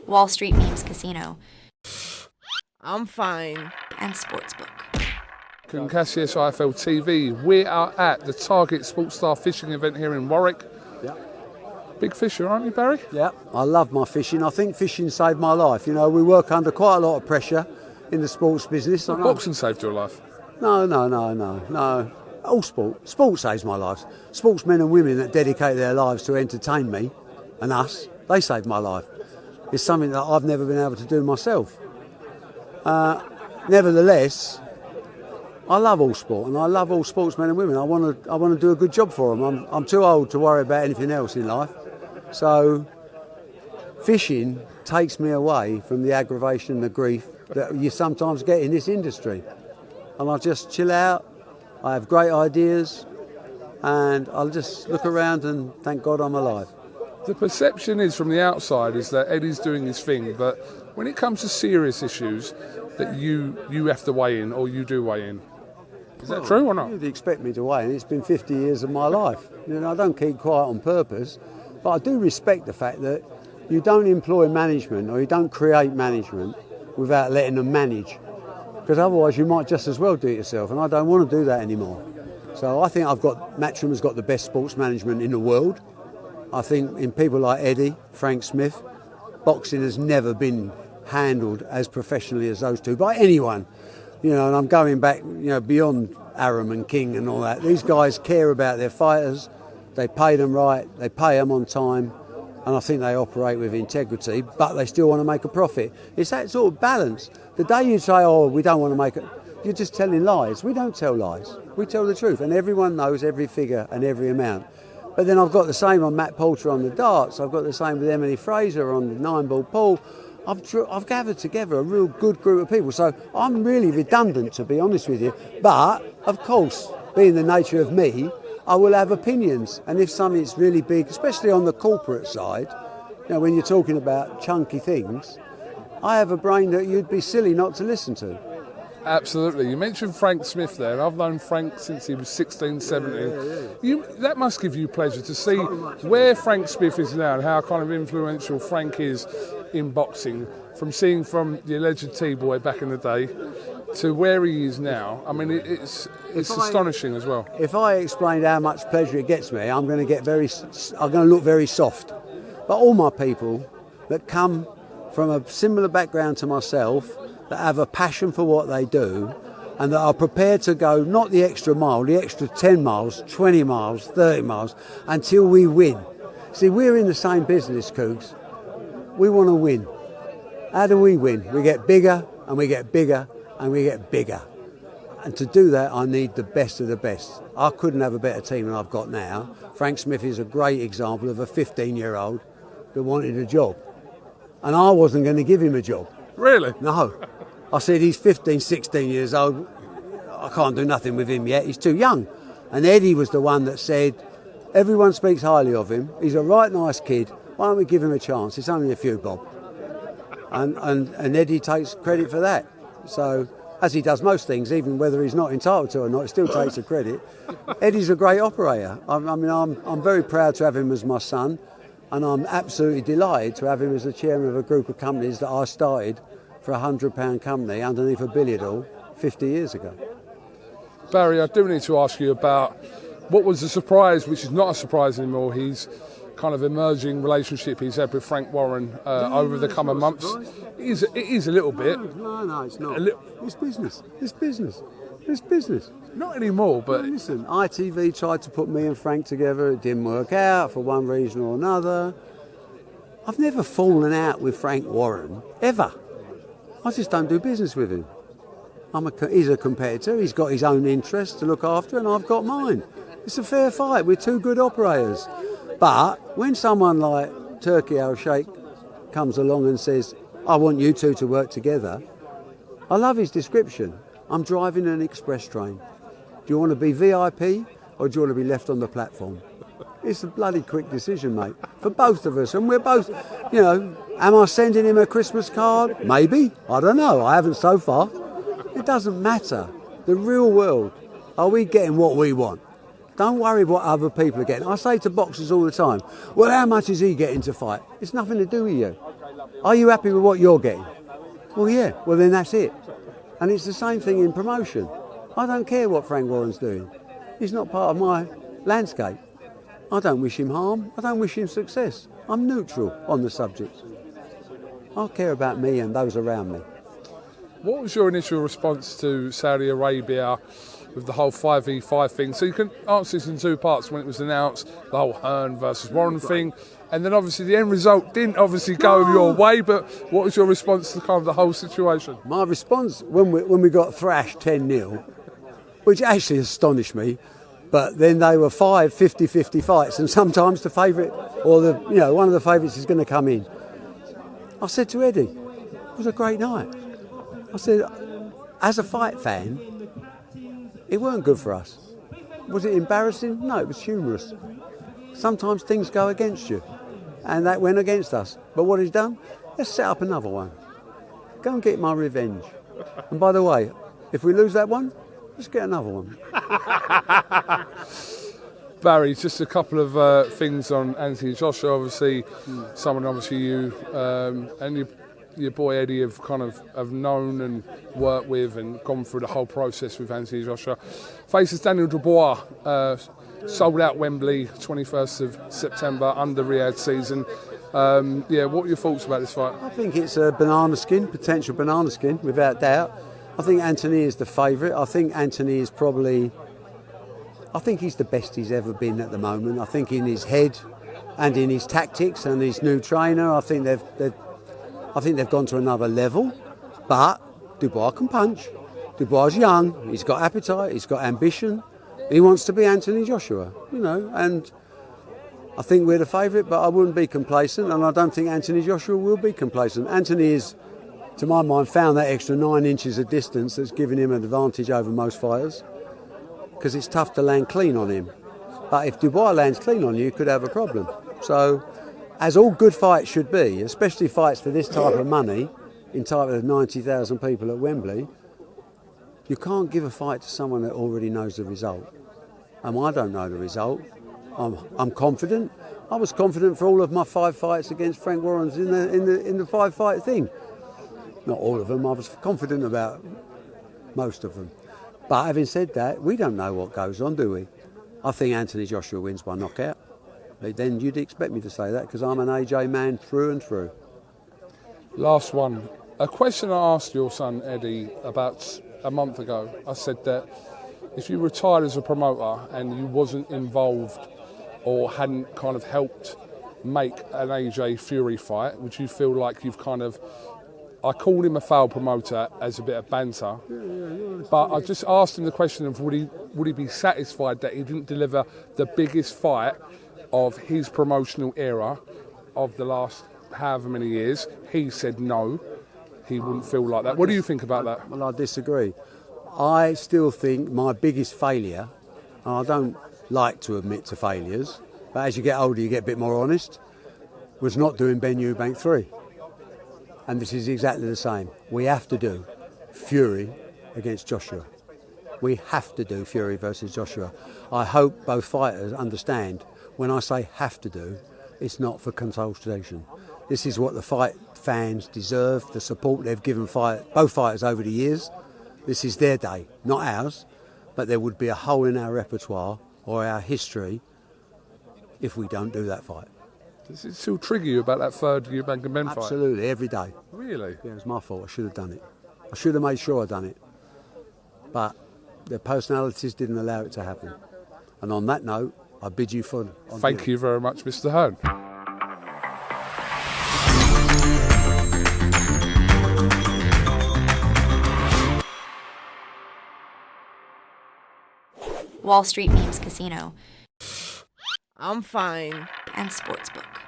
Wall Street Memes Casino, I'm fine. and Sportsbook. Kugan Cassius, iFLTV. We are at the Target Sports Star fishing event here in Warwick. Yeah. Big fisher, aren't you, Barry? Yeah, I love my fishing. I think fishing saved my life. You know, we work under quite a lot of pressure in the sports business. Boxing saved your life. No. All sport. Sport saves my life. Sportsmen and women that dedicate their lives to entertain me and us, they save my life. It's something that I've never been able to do myself. Nevertheless, I love all sport and I love all sportsmen and women. I want to do a good job for them. I'm too old to worry about anything else in life. So fishing takes me away from the aggravation and the grief that you sometimes get in this industry. And I just chill out, I have great ideas, and I'll just look around and thank God I'm alive. The perception is from the outside is that Eddie's doing his thing, but when it comes to serious issues, that you have to weigh in, or you do weigh in. Is that true or not? You'd expect me to weigh in. It's been 50 years of my life. You know, I don't keep quiet on purpose, but I do respect the fact that you don't employ management or you don't create management without letting them manage. Because otherwise you might just as well do it yourself, and I don't want to do that anymore. So I think Matchroom has got the best sports management in the world. I think in people like Eddie, Frank Smith, boxing has never been handled as professionally as those two by anyone. You know, and I'm going back, beyond Aram and King and all that. These guys care about their fighters. They pay them right. They pay them on time. And I think they operate with integrity, but they still want to make a profit. It's that sort of balance. The day you say, we don't want to make it, you're just telling lies. We don't tell lies. We tell the truth. And everyone knows every figure and every amount. But then I've got the same on Matt Poulter on the darts. I've got the same with Emily Fraser on the 9-ball pool. I've gathered together a real good group of people. So I'm really redundant, to be honest with you. But, of course, being the nature of me, I will have opinions. And if something's really big, especially on the corporate side, when you're talking about chunky things, I have a brain that you'd be silly not to listen to. Absolutely. You mentioned Frank Smith there. I've known Frank since he was 16, 17. That must give you pleasure to see where Frank Smith is now and how kind of influential Frank is in boxing, from the alleged T-boy back in the day to where he is now. I mean, it's astonishing as well. If I explained how much pleasure it gets me, I'm going to look very soft. But all my people that come from a similar background to myself, that have a passion for what they do, and that are prepared to go not the extra mile, the extra 10 miles, 20 miles, 30 miles, until we win. See, we're in the same business, Cougs. We want to win. How do we win? We get bigger, and we get bigger, and we get bigger. And to do that, I need the best of the best. I couldn't have a better team than I've got now. Frank Smith is a great example of a 15-year-old that wanted a job. And I wasn't going to give him a job. Really? No. I said, he's 15, 16 years old. I can't do nothing with him yet. He's too young. And Eddie was the one that said, everyone speaks highly of him. He's a right nice kid. Why don't we give him a chance? It's only a few bob. And Eddie takes credit for that. So, as he does most things, even whether he's not entitled to or not, he still takes the credit. Eddie's a great operator. I'm very proud to have him as my son. And I'm absolutely delighted to have him as the chairman of a group of companies that I started for a £100 company underneath a billiard hall 50 years ago. Barry, I do need to ask you about what was the surprise, which is not a surprise anymore, his kind of emerging relationship he's had with Frank Warren over the coming months. It is a little bit. No, it's not. It's business. It's business. It's business. Not anymore, but... Well, listen, ITV tried to put me and Frank together. It didn't work out for one reason or another. I've never fallen out with Frank Warren, ever. I just don't do business with him. He's a competitor. He's got his own interests to look after, and I've got mine. It's a fair fight. We're two good operators. But when someone like Turkey Al-Sheikh comes along and says, I want you two to work together, I love his description. I'm driving an express train. Do you want to be VIP or do you want to be left on the platform? It's a bloody quick decision, mate, for both of us. And we're both, am I sending him a Christmas card? Maybe. I don't know. I haven't so far. It doesn't matter. The real world, are we getting what we want? Don't worry what other people are getting. I say to boxers all the time, well, how much is he getting to fight? It's nothing to do with you. Are you happy with what you're getting? Well, yeah. Well, then that's it. And it's the same thing in promotion. I don't care what Frank Warren's doing. He's not part of my landscape. I don't wish him harm. I don't wish him success. I'm neutral on the subject. I care about me and those around me. What was your initial response to Saudi Arabia with the whole 5v5 thing? So you can answer this in two parts. When it was announced, the whole Hearn versus Warren thing, and then obviously the end result didn't obviously go your way, but what was your response to kind of the whole situation? My response when we got thrashed 10-0, which actually astonished me, but then they were 5 50-50 fights, and sometimes the favourite or one of the favourites is going to come in. I said to Eddie, it was a great night. I said, as a fight fan, it weren't good for us. Was it embarrassing? No, it was humorous. Sometimes things go against you, and that went against us. But what he's done, let's set up another one. Go and get my revenge. And by the way, if we lose that one, let's get another one. Barry, just a couple of things on Anthony Joshua. Obviously, someone obviously you and your boy Eddie have known and worked with and gone through the whole process with Anthony Joshua. Faces Daniel Dubois, sold out Wembley, 21st of September, under Riyadh season. What are your thoughts about this fight? I think it's a potential banana skin, without doubt. I think Anthony is the favourite. I think Anthony is I think he's the best he's ever been at the moment. I think in his head and in his tactics and his new trainer, I think they've gone to another level. But Dubois can punch. Dubois is young. He's got appetite. He's got ambition. He wants to be Anthony Joshua, and I think we're the favourite, but I wouldn't be complacent, and I don't think Anthony Joshua will be complacent. Anthony is, to my mind, found that extra 9 inches of distance that's given him an advantage over most fighters, because it's tough to land clean on him. But if Dubois lands clean on you, you could have a problem. So, as all good fights should be, especially fights for this type of money, entitled to 90,000 people at Wembley, you can't give a fight to someone that already knows the result. And I don't know the result. I'm confident. I was confident for all of my 5 fights against Frank Warren in the 5-fight thing. Not all of them. I was confident about most of them. But having said that, we don't know what goes on, do we? I think Anthony Joshua wins by knockout. Then you'd expect me to say that because I'm an AJ man through and through. Last one. A question I asked your son Eddie about a month ago. I said that if you retired as a promoter and you wasn't involved or hadn't kind of helped make an AJ Fury fight, would you feel like you've I called him a foul promoter as a bit of banter, but I just asked him the question of would he be satisfied that he didn't deliver the biggest fight of his promotional era of the last however many years. He said no, he wouldn't feel like that. What do you think about that? Well, I disagree. I still think my biggest failure, and I don't like to admit to failures, but as you get older you get a bit more honest, was not doing Ben Eubank 3. And this is exactly the same. We have to do Fury against Joshua. We have to do Fury versus Joshua. I hope both fighters understand when I say have to do, it's not for consultation. This is what the fight fans deserve, the support they've given both fighters over the years. This is their day, not ours, but there would be a hole in our repertoire or our history if we don't do that fight. Does it still trigger you about that third Eubank and Ben fight? Absolutely, every day. Really? Yeah, it was my fault. I should have done it. I should have made sure I'd done it. But their personalities didn't allow it to happen. And on that note, I bid you fun. Thank you very much, Mr. Hearn. Wall Street Memes Casino I'm fine. and Sportsbook.